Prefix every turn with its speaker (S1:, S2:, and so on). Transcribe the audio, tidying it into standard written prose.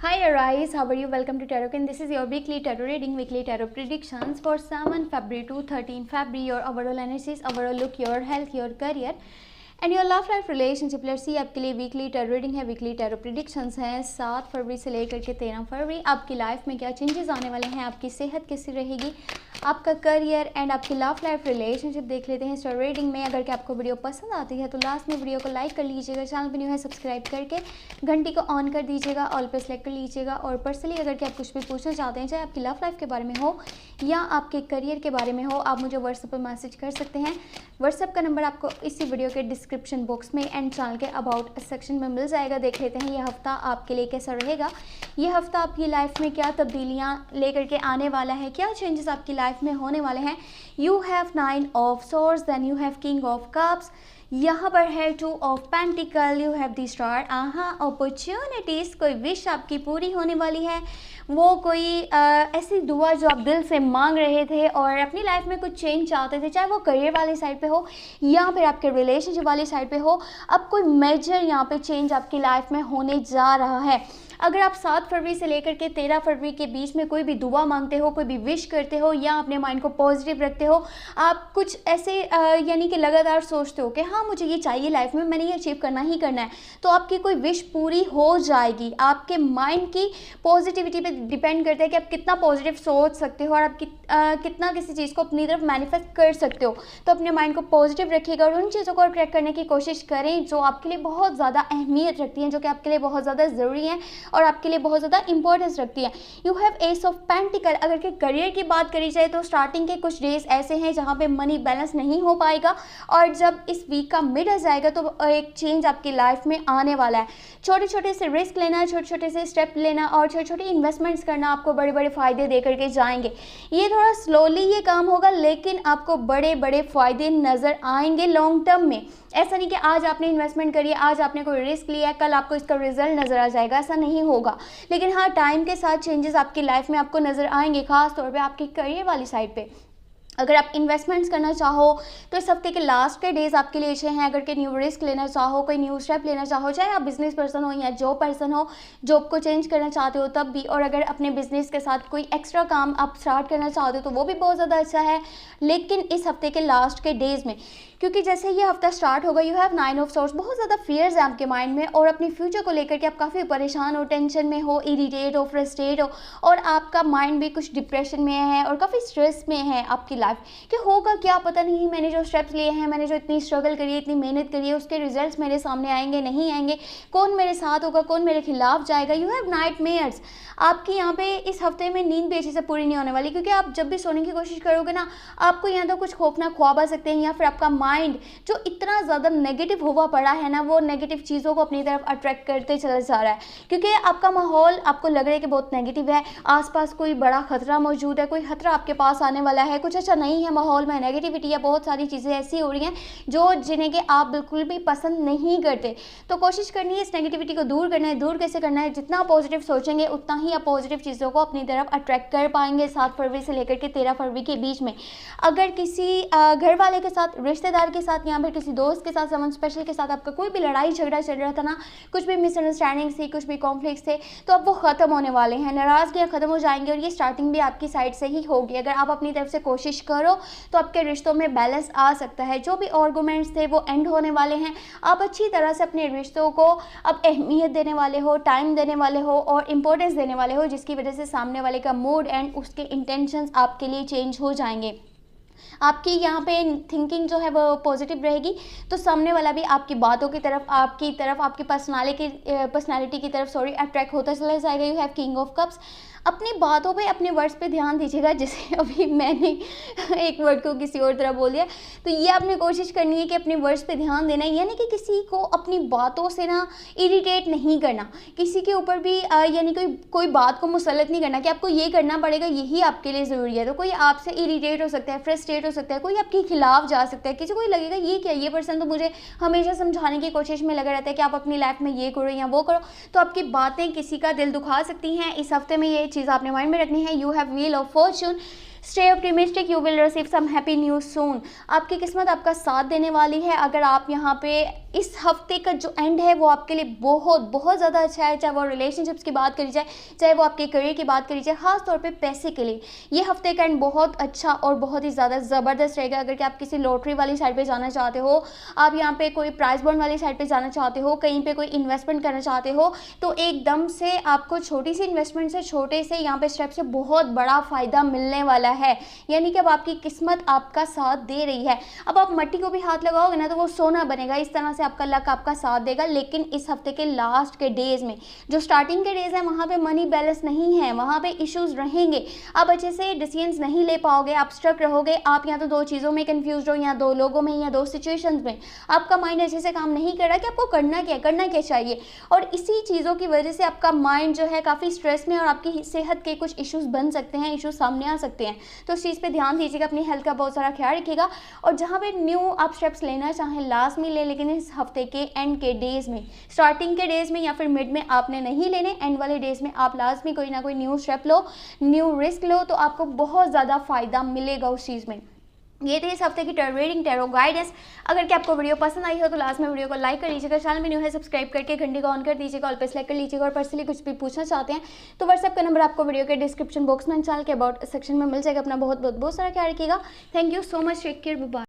S1: Hi Arise, how are you? Welcome to Tarot. This is your weekly tarot reading, weekly tarot predictions for 7 February to 13 February. Your overall energies, overall look, your health, your career and your love life relationship. Let's see आपके लिए weekly tarot reading है, weekly tarot predictions हैं 7 फरवरी से लेकर के 13 फरवरी। आपकी life में क्या चेंजेस आने वाले हैं, आपकी सेहत कैसी रहेगी, आपका करियर एंड आपकी लव लाइफ रिलेशनशिप देख लेते हैं इस टैरो रीडिंग में। अगर कि आपको वीडियो पसंद आती है तो लास्ट में वीडियो को लाइक कर लीजिएगा, चैनल पर न्यू है सब्सक्राइब करके घंटी को ऑन कर दीजिएगा, ऑल पर सेलेक्ट कर लीजिएगा। और पर्सनली अगर कि आप कुछ भी पूछना चाहते हैं, चाहे आपकी लव लाइफ के बारे में हो या आपके करियर के बारे में हो, आप मुझे व्हाट्सएप पर मैसेज कर सकते हैं। व्हाट्सएप का नंबर आपको इसी वीडियो के डिस्क्रिप्शन बॉक्स में एंड चैनल के अबाउट सेक्शन में मिल जाएगा। देख लेते हैं ये हफ्ता आपके लिए कैसा रहेगा, ये हफ्ता आपकी लाइफ में क्या तब्दीलियां लेकर के आने वाला है, क्या चेंजेस आपकी लाइफ में होने वाले हैं। You have 9 of swords, then you have king of cups, यहाँ पर है 2 of pentacle, you have the star. Opportunities, कोई विश आपकी पूरी होने वाली है, वो कोई ऐसी दुआ जो आप दिल से मांग रहे थे और अपनी लाइफ में कुछ चेंज चाहते थे, चाहे वो करियर वाली साइड पे हो या फिर आपके रिलेशनशिप वाली साइड पे हो। अब कोई मेजर यहाँ पे चेंज आपकी लाइफ में होने जा रहा है। अगर आप 7 फरवरी से लेकर के 13 फरवरी के बीच में कोई भी दुआ मांगते हो, कोई भी विश करते हो या अपने माइंड को पॉजिटिव रखते हो, आप कुछ ऐसे यानी कि लगातार सोचते हो कि हाँ मुझे ये चाहिए लाइफ में, मैंने ये अचीव करना ही करना है, तो आपकी कोई विश पूरी हो जाएगी। आपके माइंड की पॉजिटिविटी पे डिपेंड करता है कि आप कितना पॉजिटिव सोच सकते हो और आप कितना किसी चीज़ को अपनी तरफ मैनिफेस्ट कर सकते हो। तो अपने माइंड को पॉजिटिव रखिएगा और उन चीज़ों को अट्रैक्ट करने की कोशिश करें जो आपके लिए बहुत ज़्यादा अहमियत रखती हैं, जो कि आपके लिए बहुत ज़्यादा ज़रूरी हैं और आपके लिए बहुत ज़्यादा इंपॉर्टेंस रखती है। You have S of pentacle. अगर के करियर की बात करी जाए तो स्टार्टिंग के कुछ डेज ऐसे हैं जहाँ पे मनी बैलेंस नहीं हो पाएगा और जब इस वीक का मिड आ जाएगा तो एक चेंज आपकी लाइफ में आने वाला है। छोटे छोटे से रिस्क लेना, छोटे छोटे से स्टेप लेना और छोटे छोटे इन्वेस्टमेंट्स करना आपको बड़े बड़े फ़ायदे दे करके जाएंगे। ये थोड़ा स्लोली ये काम होगा लेकिन आपको बड़े बड़े फ़ायदे नज़र आएंगे लॉन्ग टर्म में। ऐसा नहीं कि आज आपने इन्वेस्टमेंट करी है, आज आपने कोई रिस्क लिया है, कल आपको इसका रिजल्ट नज़र आ जाएगा, ऐसा नहीं होगा। लेकिन हाँ, टाइम के साथ चेंजेस आपकी लाइफ में आपको नज़र आएंगे, खास तौर पे आपके करियर वाली साइड पे। अगर आप इन्वेस्टमेंट्स करना चाहो तो इस हफ्ते के लास्ट के डेज आपके लिए अच्छे हैं। अगर के न्यू रिस्क लेना चाहो, कोई न्यू स्टेप लेना चाहो, चाहे आप बिजनेस पर्सन हो या जॉब पर्सन हो, जॉब को चेंज करना चाहते हो तब भी, और अगर अपने बिजनेस के साथ कोई एक्स्ट्रा काम आप स्टार्ट करना चाहते हो तो वो भी बहुत ज़्यादा अच्छा है। लेकिन इस हफ्ते के लास्ट के डेज में, क्योंकि जैसे ये हफ्ता स्टार्ट होगा, यू हैव 9 ऑफ सोर्स, बहुत ज़्यादा फियर्स हैं आपके माइंड में और अपने फ्यूचर को लेकर के आप काफ़ी परेशान हो, टेंशन में हो, इरिटेट हो, फ्रस्ट्रेट हो और आपका माइंड भी कुछ डिप्रेशन में है और काफ़ी स्ट्रेस में है आपकी लाइफ कि होगा क्या पता नहीं, मैंने जो स्टेप्स लिए हैं, मैंने जो इतनी स्ट्रगल करी है, इतनी मेहनत करी है, उसके रिजल्ट्स मेरे सामने आएंगे नहीं आएंगे, कौन मेरे साथ होगा, कौन मेरे खिलाफ जाएगा। You have nightmares. आपकी यहाँ पे इस हफ्ते में नींद भी अच्छे से पूरी नहीं होने वाली, क्योंकि आप जब भी सोने की कोशिश करोगे ना, आपको यहाँ तो कुछ खौफनाक ख्वाब आ सकते हैं या फिर आपका माइंड जो इतना ज़्यादा नेगेटिव हुआ पड़ा है ना, वो नेगेटिव चीज़ों को अपनी तरफ अट्रैक्ट करते चला जा रहा है, क्योंकि आपका माहौल आपको लग रहा है कि बहुत नेगेटिव है, आसपास कोई बड़ा खतरा मौजूद है, कोई खतरा आपके पास आने वाला है, कुछ अच्छा नहीं है माहौल में, नेगेटिविटी है, बहुत सारी चीज़ें ऐसी हो रही हैं जो जिन्हें कि आप बिल्कुल भी पसंद नहीं करते। तो कोशिश करनी है इस नेगेटिविटी को दूर करना है। दूर कैसे करना है? जितना पॉजिटिव सोचेंगे उतना ही आप पॉजिटिव चीज़ों को अपनी तरफ अट्रैक्ट कर पाएंगे 7 फरवरी से लेकर के 13 फरवरी के बीच में। अगर किसी घर वाले के साथ, रिश्तेदार के साथ या फिर किसी दोस्त के साथ, समन स्पेशल के साथ आपका कोई भी लड़ाई झगड़ा चल रहा था ना, कुछ भी मिसअंडरस्टैंडिंग थी, कुछ भी कॉन्फ्लिक्ट थे, तो अब वो ख़त्म होने वाले हैं, नाराज़गियाँ ख़त्म हो जाएंगी और ये स्टार्टिंग भी आपकी साइड से ही होगी। अगर आप अपनी तरफ से कोशिश करो तो आपके रिश्तों में बैलेंस आ सकता है। जो भी आर्गुमेंट्स थे वो एंड होने वाले हैं। आप अच्छी तरह से अपने रिश्तों को अब अहमियत देने वाले हो, टाइम देने वाले हो और इम्पोर्टेंस देने वाले हो, जिसकी वजह से सामने वाले का मूड एंड उसके इंटेंशंस आपके लिए चेंज हो जाएंगे। आपकी यहाँ पे थिंकिंग जो है वो पॉजिटिव रहेगी तो सामने वाला भी आपकी बातों की तरफ, आपकी पर्सनालिटी की तरफ अट्रैक्ट होता चला जाएगा। You have king of cups. अपनी बातों पे, अपने वर्ड्स पे ध्यान दीजिएगा। जैसे अभी मैंने एक वर्ड को किसी और तरह बोल दिया, तो ये आपने कोशिश करनी है कि अपने वर्ड्स पे ध्यान देना है, यानी कि किसी को अपनी बातों से ना इरिटेट नहीं करना, किसी के ऊपर भी यानी कोई बात को मुसलत नहीं करना कि आपको ये करना पड़ेगा, यही आपके लिए ज़रूरी है। तो कोई आपसे इरिटेट हो सकता है, फ्रस्ट्रेट हो सकता है, कोई आपके खिलाफ जा सकता है, किसी को लगेगा ये क्या, ये पर्सन तो मुझे हमेशा समझाने की कोशिश में लगा रहता है कि आप अपनी लाइफ में ये करो या वो करो, तो आपकी बातें किसी का दिल दुखा सकती हैं। इस हफ्ते में ये चीज़ आपने माइंड में रखनी है। You have wheel of fortune, stay optimistic, you will receive some happy news soon. आपकी किस्मत आपका साथ देने वाली है। अगर आप यहाँ पे इस हफ्ते का जो एंड है वो आपके लिए बहुत बहुत ज़्यादा अच्छा है, चाहे वो रिलेशनशिप्स की बात करी जाए, चाहे वो आपके करियर की बात करी जाए, खास तौर पे पैसे के लिए ये हफ्ते का एंड बहुत अच्छा और बहुत ही ज़्यादा ज़बरदस्त रहेगा। अगर कि आप किसी लॉटरी वाली साइड पे जाना चाहते हो, आप यहाँ पे कोई प्राइज बॉन्ड वाली साइड पे जाना चाहते हो, कहीं पे कोई इन्वेस्टमेंट करना चाहते हो, तो एकदम से आपको छोटी सी इन्वेस्टमेंट से, छोटे से यहाँ पे स्टेप से बहुत बड़ा फ़ायदा मिलने वाला है। यानी कि अब आपकी किस्मत आपका साथ दे रही है। अब आप मट्टी को भी हाथ लगाओगे ना तो वो सोना बनेगा, इस तरह से आपका लक आपका साथ देगा। लेकिन इस हफ्ते के लास्ट के डेज में, जो स्टार्टिंग के डेज है, वहाँ पे मनी बैलेंस नहीं है, वहाँ पे इश्यूज रहेंगे, आप अच्छे से डिसीजंस नहीं ले पाओगे, आप स्ट्रक रहोगे, आप या तो दो चीज़ों में कंफ्यूज हो, या दो लोगों में, या दो सिचुएशंस में आपका माइंड अच्छे से काम नहीं कर रहा कि आपको करना क्या चाहिए। और इसी चीज़ों की वजह से आपका माइंड जो है काफ़ी स्ट्रेस में, और आपकी सेहत के कुछ इश्यूज बन सकते हैं, इश्यूज सामने आ सकते हैं। तो इस चीज़ पे ध्यान दीजिएगा, अपनी हेल्थ का बहुत सारा ख्याल रखिएगा। और जहाँ पे न्यू आप स्टेप्स लेना चाहें लास्ट में ले, लेकिन इस हफ्ते के एंड के डेज में, स्टार्टिंग के डेज में या फिर मिड में आपने नहीं लेने, एंड वाले डेज में आप लास्ट में कोई ना कोई न्यू स्टेप लो, न्यू रिस्क लो, तो आपको बहुत ज़्यादा फायदा मिलेगा उस चीज़ में। ये थे इस हफ्ते की टैरो रीडिंग, टैरो गाइडेंस। अगर कि आपको वीडियो पसंद आई हो तो लास्ट में वीडियो को लाइक कर लीजिएगा, चैनल में न्यू है सब्सक्राइब करके घंटी को ऑन कर दीजिएगा, ऑल पे सेलेक्ट कर लीजिएगा। और पर्सनली कुछ भी पूछना चाहते हैं तो व्हाट्सएप का नंबर आपको वीडियो के डिस्क्रिप्शन बॉक्स में, चैनल के अबाउट सेक्शन में मिल जाएगा। अपना बहुत बहुत सारा ख्याल रखिएगा। Thank you so much, take care, bye.